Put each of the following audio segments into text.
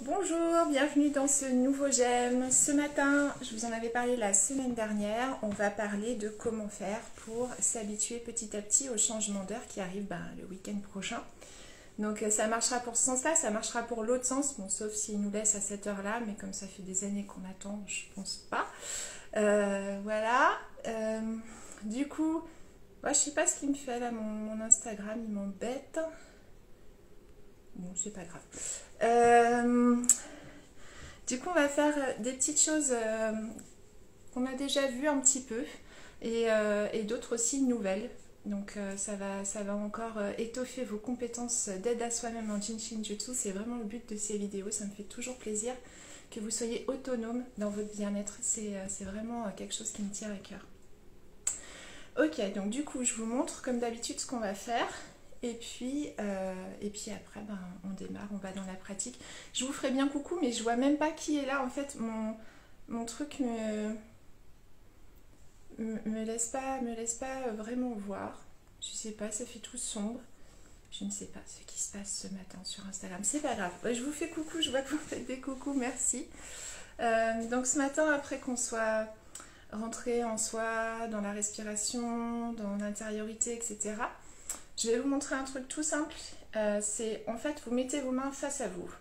Bonjour, bienvenue dans ce nouveau j'aime. Ce matin, je vous en avais parlé la semaine dernière, on va parler de comment faire pour s'habituer petit à petit au changement d'heure qui arrive le week-end prochain. Donc ça marchera pour ce sens-là, ça marchera pour l'autre sens, bon, sauf s'il nous laisse à cette heure-là, mais comme ça fait des années qu'on attend, je pense pas. Voilà. Du coup, moi, je sais pas ce qu'il me fait là, mon Instagram, il m'embête. Bon, c'est pas grave. Du coup, on va faire des petites choses qu'on a déjà vues un petit peu et d'autres aussi nouvelles. Donc ça va encore étoffer vos compétences d'aide à soi-même en Jinshin Jutsu. C'est vraiment le but de ces vidéos. Ça me fait toujours plaisir que vous soyez autonome dans votre bien-être. C'est vraiment quelque chose qui me tient à cœur. Ok, donc du coup, je vous montre comme d'habitude ce qu'on va faire. Et puis après, on démarre, on va dans la pratique. Je vous ferai bien coucou, mais je vois même pas qui est là. En fait, mon truc me laisse pas vraiment voir. Je sais pas, ça fait tout sombre. Je ne sais pas ce qui se passe ce matin sur Instagram. C'est pas grave. Je vous fais coucou, je vois que vous faites des coucous, merci. Donc ce matin, après qu'on soit rentré en soi, dans la respiration, dans l'intériorité, etc., je vais vous montrer un truc tout simple. C'est en fait, vous mettez vos mains face à vous.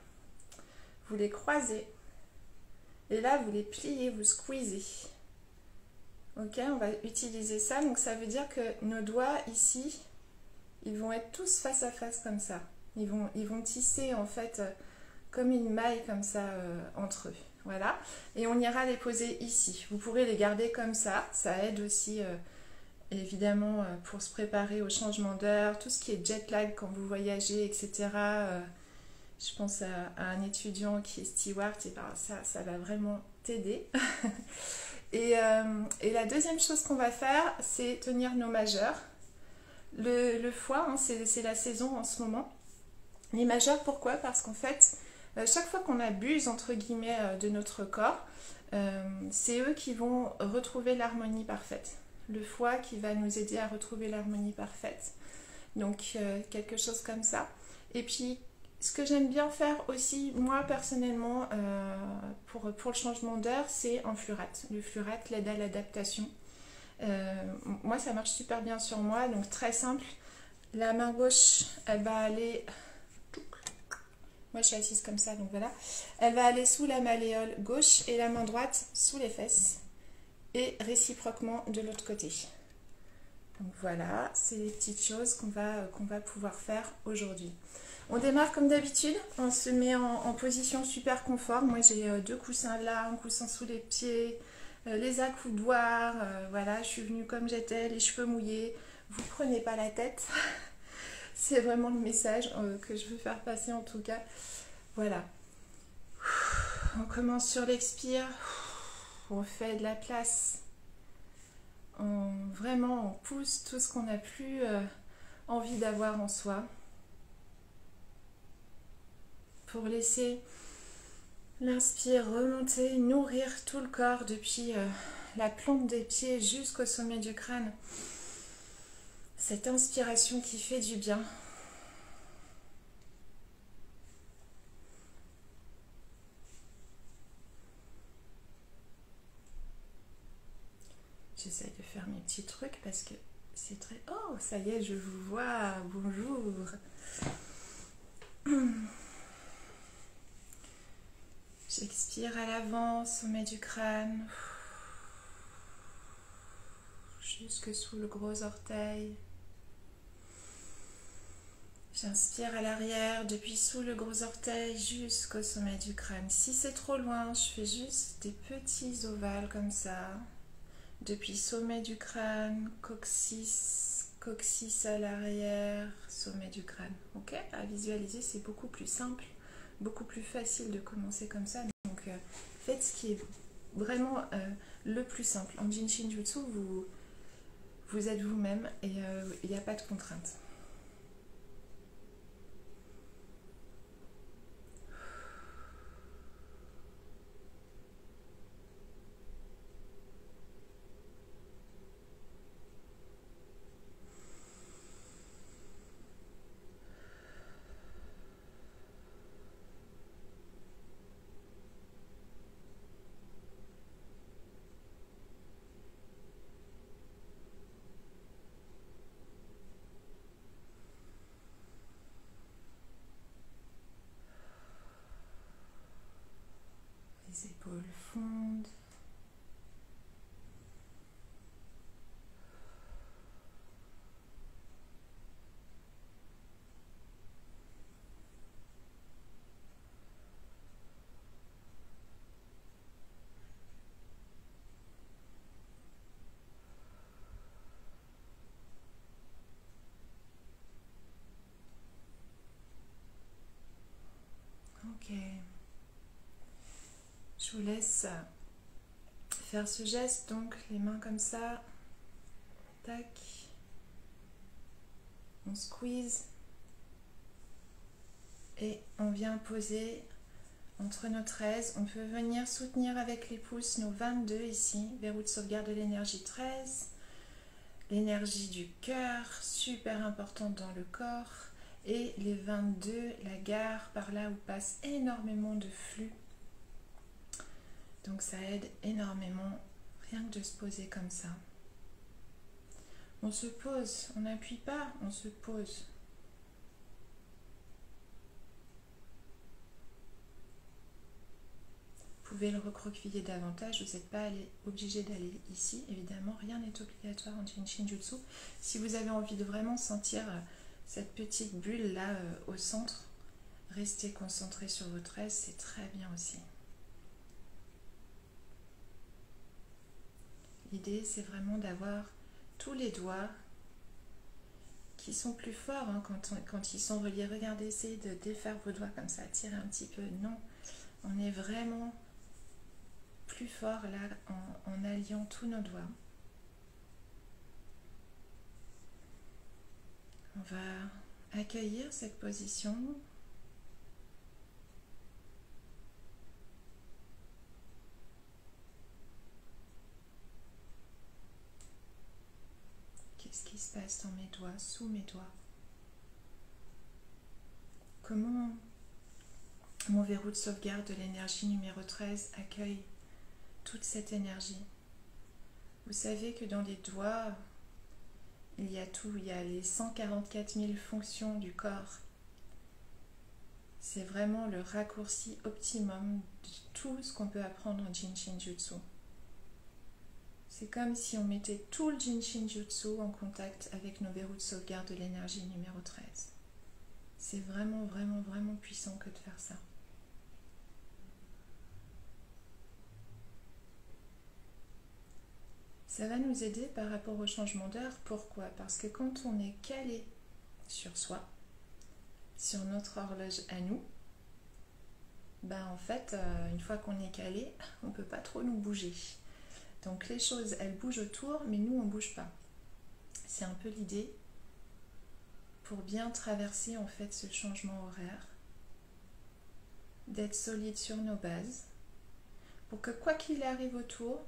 Vous les croisez. Et là, vous les pliez, vous squeezez. Ok, on va utiliser ça. Donc ça veut dire que nos doigts ici, ils vont être tous face à face comme ça. Ils vont tisser en fait comme une maille comme ça entre eux. Voilà. Et on ira les poser ici. Vous pourrez les garder comme ça. Ça aide aussi évidemment pour se préparer au changement d'heure. Tout ce qui est jet lag quand vous voyagez, etc. Je pense à un étudiant qui est steward. Et ça va vraiment t'aider. et la deuxième chose qu'on va faire, c'est tenir nos majeurs. Le foie, hein, c'est la saison en ce moment. Les majeurs, pourquoi? Parce qu'en fait, chaque fois qu'on abuse, entre guillemets, de notre corps, c'est eux qui vont retrouver l'harmonie parfaite. Le foie qui va nous aider à retrouver l'harmonie parfaite. Donc, quelque chose comme ça. Et puis, ce que j'aime bien faire aussi, moi, personnellement, pour le changement d'heure, c'est en fluorate. Le fluorate l'aide à l'adaptation. Moi, ça marche super bien sur moi, donc très simple. La main gauche, elle va aller... Moi, je suis assise comme ça, donc voilà. Elle va aller sous la malléole gauche et la main droite sous les fesses. Et réciproquement de l'autre côté. Donc voilà, c'est les petites choses qu'on va pouvoir faire aujourd'hui. On démarre comme d'habitude, on se met en position super confort. Moi, j'ai deux coussins là, un coussin sous les pieds, les accoudoirs. Voilà, je suis venue comme j'étais, les cheveux mouillés. Vous prenez pas la tête. C'est vraiment le message que je veux faire passer en tout cas. Voilà. On commence sur l'expire. On fait de la place. Vraiment, on pousse tout ce qu'on n'a plus envie d'avoir en soi. Pour laisser l'inspire remonter, nourrir tout le corps depuis la plante des pieds jusqu'au sommet du crâne. Cette inspiration qui fait du bien. J'essaye de faire mes petits trucs parce que c'est très... Oh, ça y est, je vous vois. Bonjour. J'expire à l'avant, sommet du crâne. Jusque sous le gros orteil. J'inspire à l'arrière, depuis sous le gros orteil jusqu'au sommet du crâne. Si c'est trop loin, je fais juste des petits ovales comme ça. Depuis sommet du crâne, coccyx à l'arrière, sommet du crâne. Ok, à visualiser, c'est beaucoup plus simple, beaucoup plus facile de commencer comme ça. Donc faites ce qui est vraiment le plus simple. En Jinshin Jutsu, vous êtes vous-même et il n'y a pas de contrainte. Les épaules fondent. Ok. Je vous laisse faire ce geste, donc les mains comme ça. Tac. On squeeze. Et on vient poser entre nos 13. On peut venir soutenir avec les pouces nos 22 ici. Verrou de sauvegarde de l'énergie 13. L'énergie du cœur, super importante dans le corps. Et les 22, la gare, par là où passe énormément de flux. Donc ça aide énormément, rien que de se poser comme ça. On se pose, on n'appuie pas, on se pose. Vous pouvez le recroqueviller davantage, vous n'êtes pas obligé d'aller ici. Évidemment, rien n'est obligatoire en Jinshinjutsu. Si vous avez envie de vraiment sentir cette petite bulle là au centre, restez concentré sur vos 13, c'est très bien aussi. L'idée, c'est vraiment d'avoir tous les doigts qui sont plus forts hein, quand ils sont reliés. Regardez, essayez de défaire vos doigts comme ça, tirez un petit peu. Non, on est vraiment plus fort là en alliant tous nos doigts. On va accueillir cette position. Qu'est-ce qui se passe dans mes doigts, sous mes doigts? Comment mon verrou de sauvegarde de l'énergie numéro 13 accueille toute cette énergie? Vous savez que dans les doigts, il y a tout, il y a les 144 000 fonctions du corps. C'est vraiment le raccourci optimum de tout ce qu'on peut apprendre en Jinshinjutsu. C'est comme si on mettait tout le Jinshinjutsu en contact avec nos verrous de sauvegarde de l'énergie numéro 13. C'est vraiment, vraiment, vraiment puissant que de faire ça. Ça va nous aider par rapport au changement d'heure. Pourquoi? Parce que quand on est calé sur soi, sur notre horloge à nous, ben en fait, une fois qu'on est calé, on ne peut pas trop nous bouger. Donc les choses, elles bougent autour, mais nous, on ne bouge pas. C'est un peu l'idée pour bien traverser en fait ce changement horaire, d'être solide sur nos bases, pour que quoi qu'il arrive autour,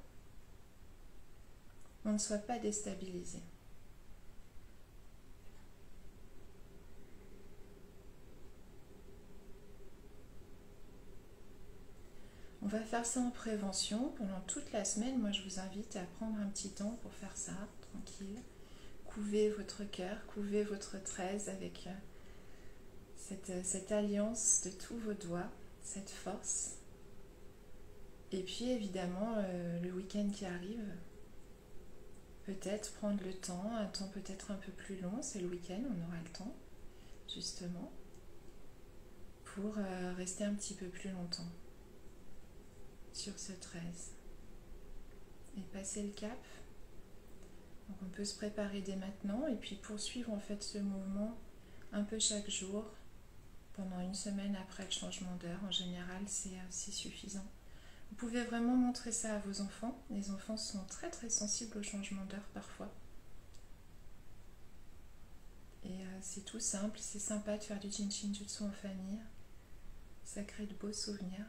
on ne soit pas déstabilisé. On va faire ça en prévention pendant toute la semaine. Moi, je vous invite à prendre un petit temps pour faire ça, tranquille. Couvez votre cœur, couvez votre 13 avec cette alliance de tous vos doigts, cette force. Et puis, évidemment, le week-end qui arrive, peut-être prendre le temps, un temps peut-être un peu plus long, c'est le week-end, on aura le temps, justement, pour rester un petit peu plus longtemps sur ce 13 et passer le cap. Donc on peut se préparer dès maintenant et puis poursuivre en fait ce mouvement un peu chaque jour pendant une semaine après le changement d'heure. En général, c'est suffisant. Vous pouvez vraiment montrer ça à vos enfants. Les enfants sont très très sensibles au changement d'heure parfois. Et c'est tout simple, c'est sympa de faire du Jinshinjutsu en famille. Ça crée de beaux souvenirs.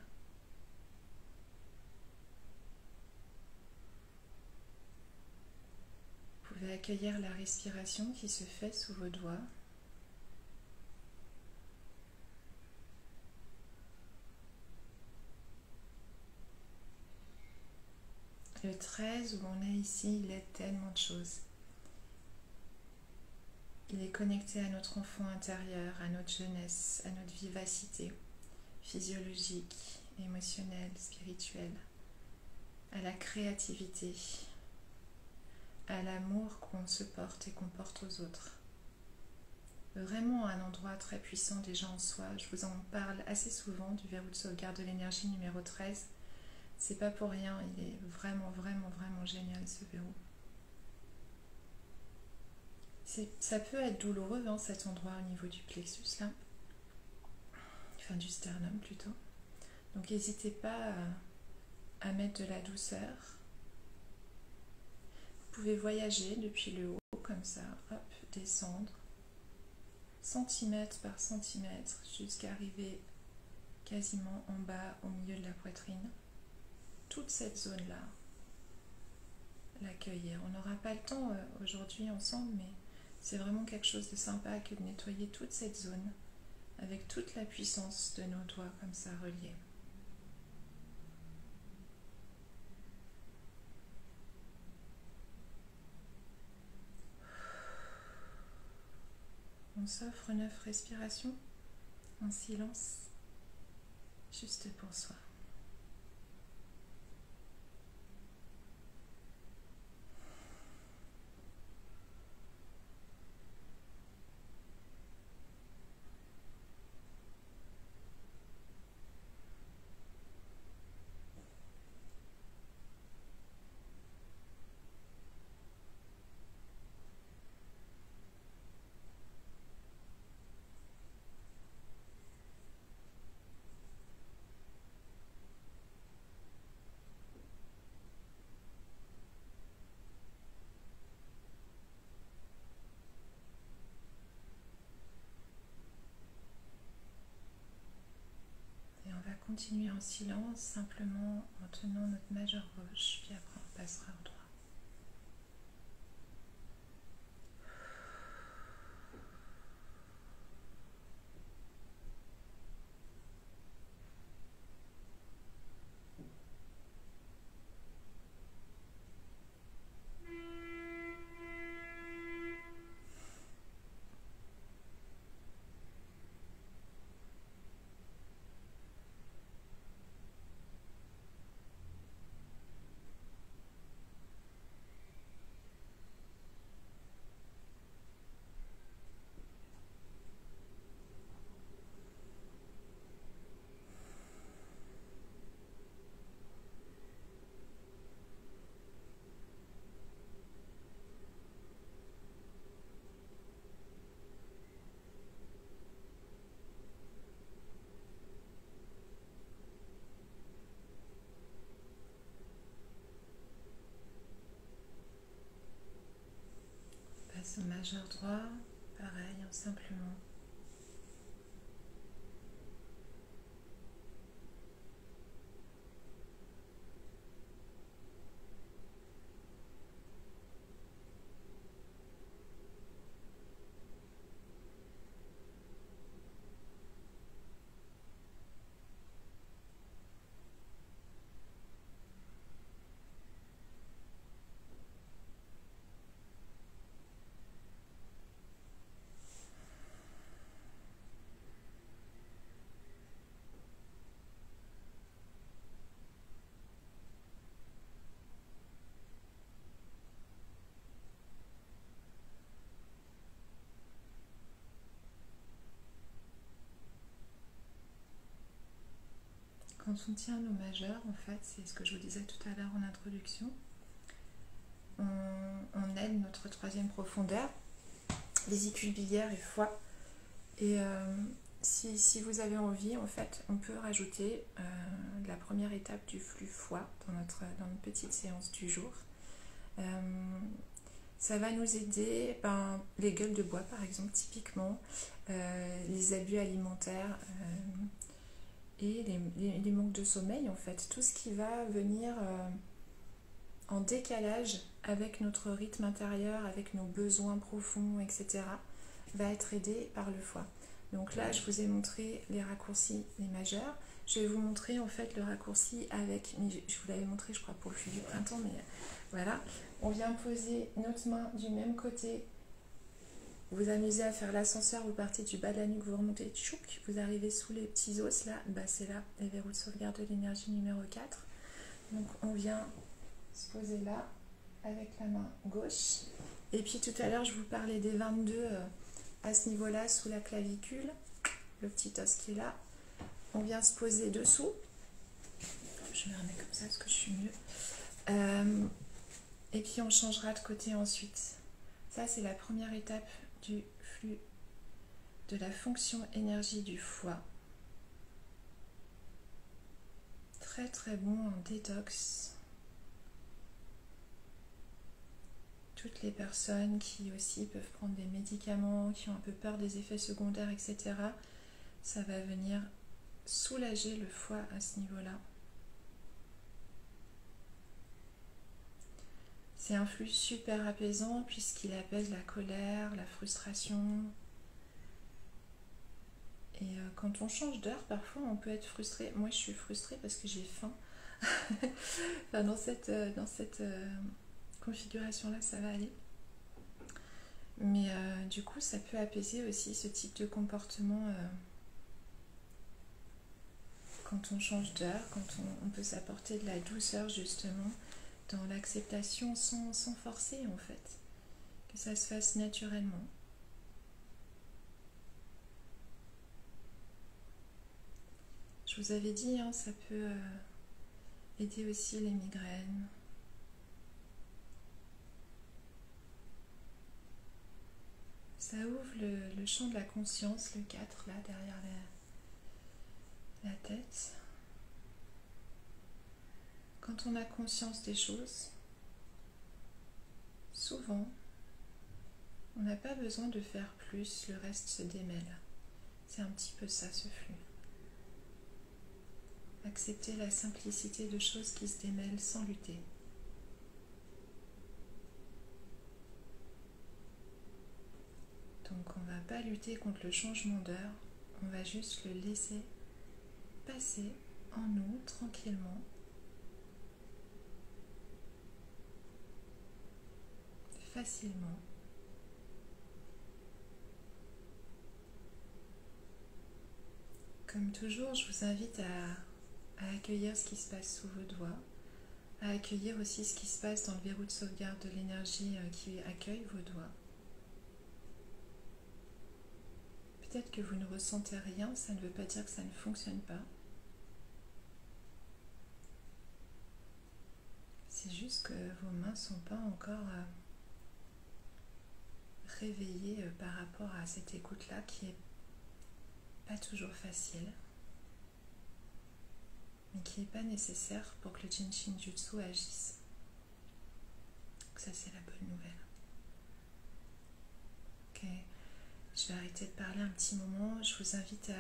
Vous pouvez accueillir la respiration qui se fait sous vos doigts. Le 13 où on est ici, il est tellement de choses. Il est connecté à notre enfant intérieur, à notre jeunesse, à notre vivacité physiologique, émotionnelle, spirituelle, à la créativité, à l'amour qu'on se porte et qu'on porte aux autres. Vraiment un endroit très puissant déjà en soi. Je vous en parle assez souvent du verrou de sauvegarde de l'énergie numéro 13. C'est pas pour rien, il est vraiment, vraiment, vraiment génial ce verrou. Ça peut être douloureux cet endroit au niveau du plexus là, enfin du sternum plutôt. Donc n'hésitez pas à mettre de la douceur. Vous pouvez voyager depuis le haut comme ça, hop, descendre centimètre par centimètre jusqu'à arriver quasiment en bas au milieu de la poitrine. Toute cette zone là, l'accueillir. On n'aura pas le temps aujourd'hui ensemble, mais c'est vraiment quelque chose de sympa que de nettoyer toute cette zone avec toute la puissance de nos doigts comme ça reliés. On s'offre 9 respirations en silence, juste pour soi. Continuer en silence, simplement en tenant notre majeur gauche, puis après on passera au droit. Passe au majeur droit, pareil, simplement. Quand on tient nos majeurs, en fait, c'est ce que je vous disais tout à l'heure en introduction, on aide notre troisième profondeur, vésicule biliaire et foie. Et si vous avez envie, en fait, on peut rajouter la première étape du flux foie dans notre petite séance du jour. Ça va nous aider, les gueules de bois par exemple, typiquement, les abus alimentaires et les manques de sommeil, en fait, tout ce qui va venir en décalage avec notre rythme intérieur, avec nos besoins profonds, etc., va être aidé par le foie. Donc là, je vous ai montré les raccourcis, les majeurs. Je vais vous montrer en fait le raccourci avec, je vous l'avais montré je crois pour le flux du printemps, mais voilà. On vient poser notre main du même côté vous amusez à faire l'ascenseur, vous partez du bas de la nuque, vous remontez, tchouk, vous arrivez sous les petits os là, bah c'est là, les verrous de sauvegarde de l'énergie numéro 4. Donc on vient se poser là, avec la main gauche. Et puis tout à l'heure, je vous parlais des 22 à ce niveau-là, sous la clavicule, le petit os qui est là. On vient se poser dessous. Je me remets comme ça parce que je suis mieux. Et puis on changera de côté ensuite. Ça, c'est la première étape du flux de la fonction énergie du foie. Très très bon en détox. Toutes les personnes qui aussi peuvent prendre des médicaments, qui ont un peu peur des effets secondaires, etc., ça va venir soulager le foie à ce niveau-là. C'est un flux super apaisant puisqu'il apaise la colère, la frustration. Et quand on change d'heure, parfois on peut être frustré. Moi je suis frustrée parce que j'ai faim. Enfin, dans cette configuration-là, ça va aller. Mais du coup, ça peut apaiser aussi ce type de comportement quand on change d'heure, quand on peut s'apporter de la douceur justement dans l'acceptation sans forcer en fait, que ça se fasse naturellement. Je vous avais dit, hein, ça peut aider aussi les migraines. Ça ouvre le champ de la conscience, le 4 là derrière la tête. Quand on a conscience des choses, souvent, on n'a pas besoin de faire plus, le reste se démêle. C'est un petit peu ça, ce flux. Accepter la simplicité de choses qui se démêlent sans lutter. Donc on ne va pas lutter contre le changement d'heure, on va juste le laisser passer en nous tranquillement. Facilement. Comme toujours, je vous invite à accueillir ce qui se passe sous vos doigts, à accueillir aussi ce qui se passe dans le verrou de sauvegarde de l'énergie qui accueille vos doigts. Peut-être que vous ne ressentez rien, ça ne veut pas dire que ça ne fonctionne pas. C'est juste que vos mains ne sont pas encore réveillées par rapport à cette écoute-là qui n'est pas toujours facile, mais qui n'est pas nécessaire pour que le Jin Shin Jutsu agisse. Donc ça, c'est la bonne nouvelle. Ok, je vais arrêter de parler un petit moment. Je vous invite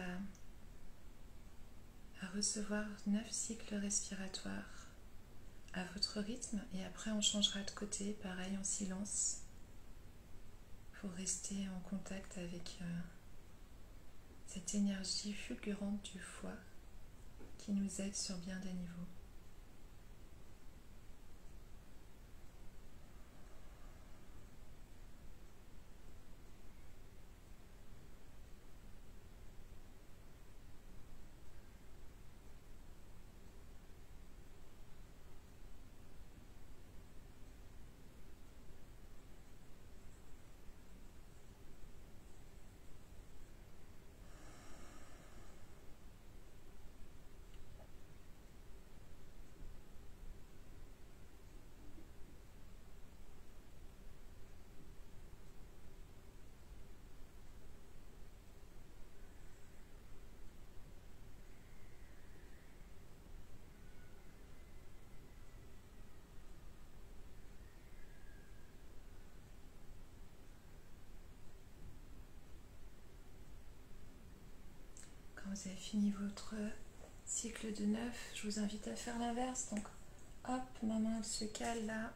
à recevoir 9 cycles respiratoires à votre rythme et après on changera de côté, pareil en silence, pour rester en contact avec cette énergie fulgurante du foie qui nous aide sur bien des niveaux. Quand vous avez fini votre cycle de 9, je vous invite à faire l'inverse. Donc hop, ma main elle se cale là,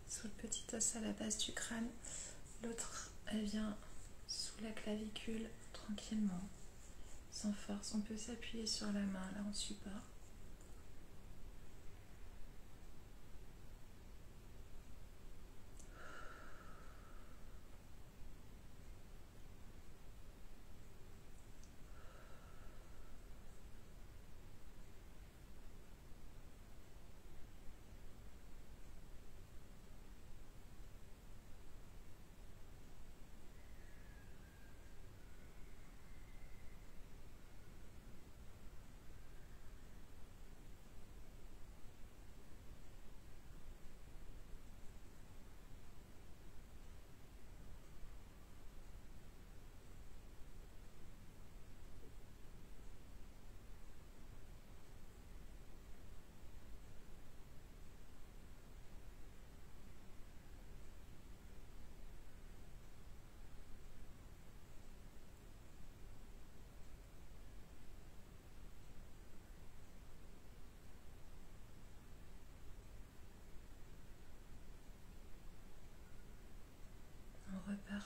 sous le petit os à la base du crâne. L'autre, elle vient sous la clavicule, tranquillement, sans force. On peut s'appuyer sur la main là en support.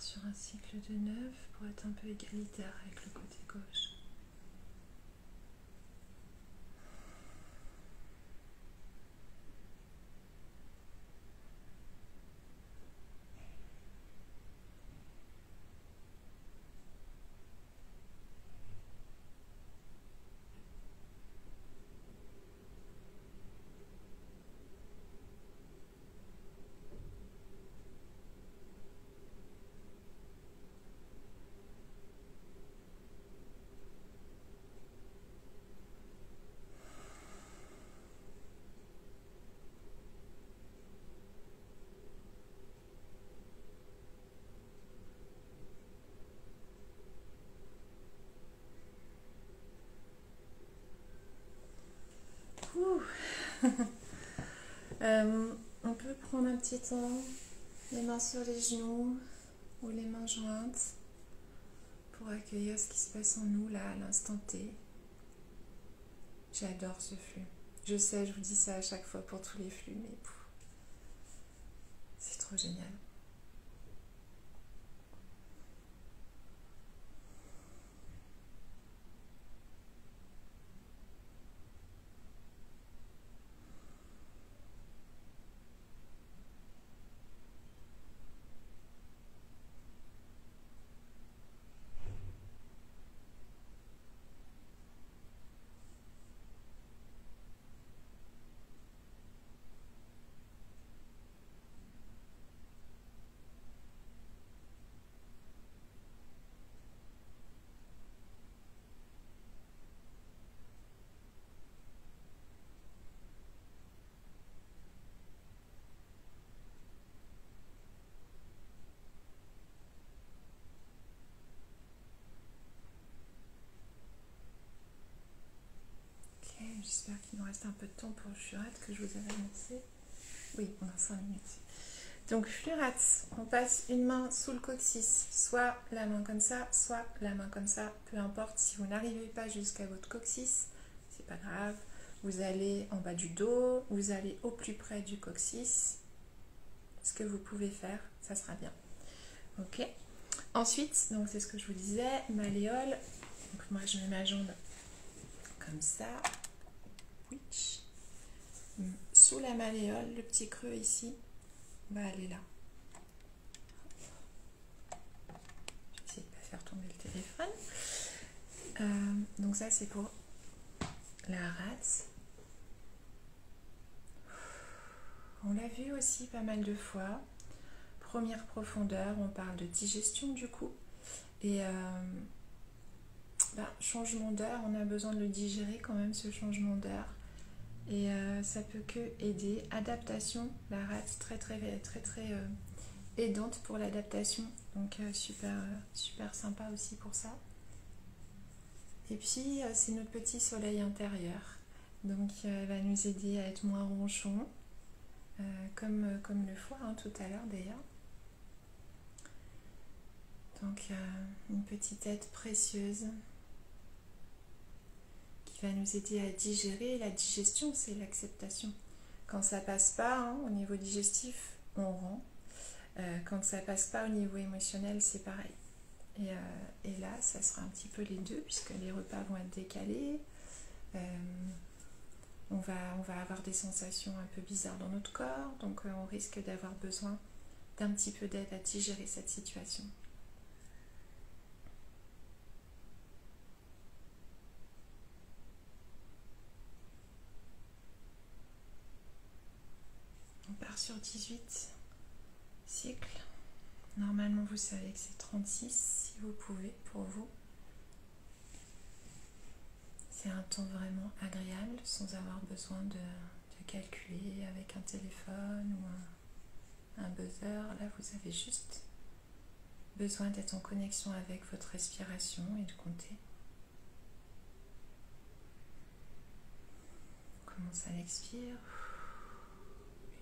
sur un cycle de 9 pour être un peu égalitaire avec le côté gauche. On peut prendre un petit temps, les mains sur les genoux ou les mains jointes pour accueillir ce qui se passe en nous là à l'instant T. J'adore ce flux. Je sais, je vous dis ça à chaque fois pour tous les flux, mais c'est trop génial. J'espère qu'il nous reste un peu de temps pour le Flurat que je vous avais annoncé. Oui, on a 5 minutes. Donc Flurat, on passe une main sous le coccyx, soit la main comme ça, soit la main comme ça, peu importe. Si vous n'arrivez pas jusqu'à votre coccyx, c'est pas grave. Vous allez en bas du dos, vous allez au plus près du coccyx. Ce que vous pouvez faire, ça sera bien. Ok. Ensuite, donc c'est ce que je vous disais, malléole. Donc moi je mets ma jambe comme ça. Sous la malléole, le petit creux ici va aller là. Je vais essayer de ne pas faire tomber le téléphone. Donc ça c'est pour la rate. On l'a vu aussi pas mal de fois. Première profondeur, on parle de digestion du coup. Et changement d'heure, on a besoin de le digérer quand même ce changement d'heure. Et ça peut que aider. Adaptation, la rate très aidante pour l'adaptation. Donc super sympa aussi pour ça. Et puis c'est notre petit soleil intérieur. Donc elle va nous aider à être moins ronchon. Comme le foie tout à l'heure d'ailleurs. Donc une petite aide précieuse qui va nous aider à digérer. La digestion, c'est l'acceptation. Quand ça passe pas au niveau digestif, on rend. Quand ça passe pas au niveau émotionnel, c'est pareil. Et là, ça sera un petit peu les deux, puisque les repas vont être décalés. On va avoir des sensations un peu bizarres dans notre corps, donc on risque d'avoir besoin d'un petit peu d'aide à digérer cette situation. On part sur 18 cycles. Normalement, vous savez que c'est 36 si vous pouvez, pour vous. C'est un temps vraiment agréable sans avoir besoin de calculer avec un téléphone ou un buzzer. Là, vous avez juste besoin d'être en connexion avec votre respiration et de compter. On commence à l'expire.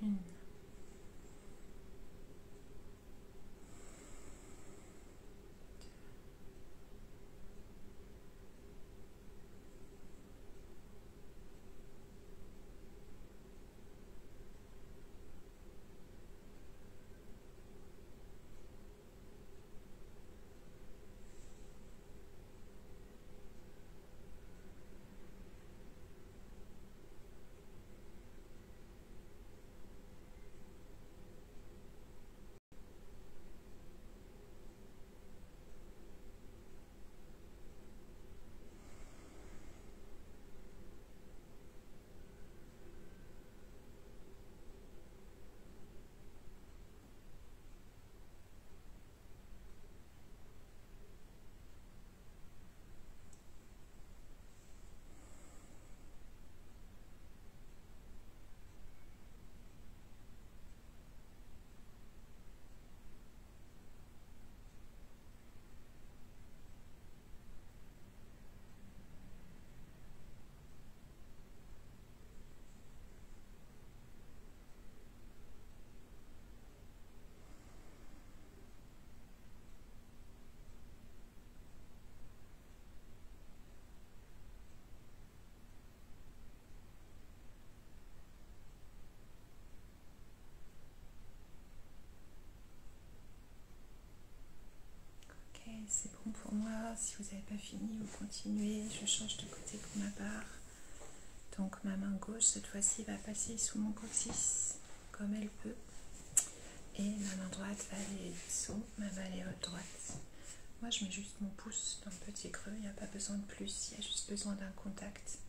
1. 2. moi. Si vous n'avez pas fini, vous continuez. Je change de côté pour ma part. Donc ma main gauche, cette fois-ci, va passer sous mon coccyx, comme elle peut. Et ma main droite va aller sous ma malléole droite. Moi, je mets juste mon pouce dans le petit creux. Il n'y a pas besoin de plus. Il y a juste besoin d'un contact.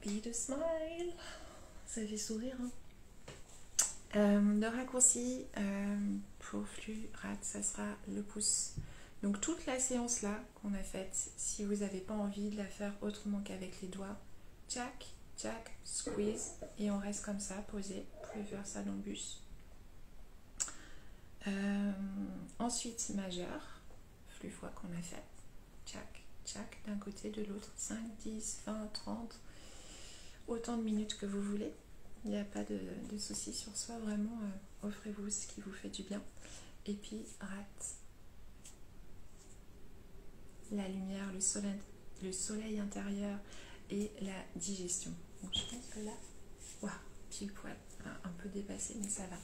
Be the smile. Ça fait sourire, hein. Le raccourci pour flux rate, ça sera le pouce. Donc toute la séance là qu'on a faite, si vous n'avez pas envie de la faire autrement qu'avec les doigts, tchac, tchac, squeeze, et on reste comme ça, posé. Vous pouvez faire ça dans le bus. Ensuite majeur, flux fois qu'on a fait, tchac, tchac, d'un côté, de l'autre, 5, 10, 20, 30, autant de minutes que vous voulez. Il n'y a pas de souci sur soi, vraiment, offrez-vous ce qui vous fait du bien. Et puis, rate. La lumière, le soleil intérieur et la digestion. Donc, je pense que là, waouh, pile poil, un peu dépassé, mais ça va.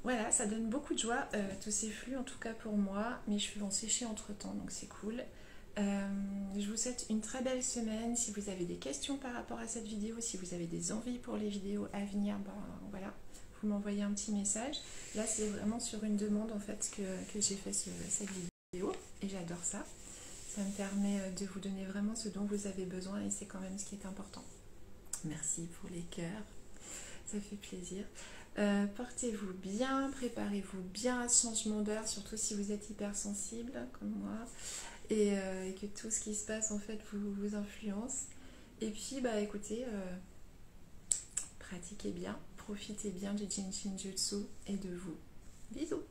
Voilà, ça donne beaucoup de joie, tous ces flux, en tout cas pour moi. Mes cheveux vont sécher entre temps, donc c'est cool. Je vous souhaite une très belle semaine. Si vous avez des questions par rapport à cette vidéo, si vous avez des envies pour les vidéos à venir, ben voilà, vous m'envoyez un petit message. Là, c'est vraiment sur une demande en fait que j'ai fait cette vidéo et j'adore ça. Ça me permet de vous donner vraiment ce dont vous avez besoin et c'est quand même ce qui est important. Merci pour les cœurs, ça fait plaisir. Portez-vous bien, préparez-vous bien à ce changement d'heure, surtout si vous êtes hypersensible comme moi. Et que tout ce qui se passe en fait vous influence. Et puis bah écoutez, pratiquez bien, profitez bien du Jinshin Jutsu et de vous. Bisous.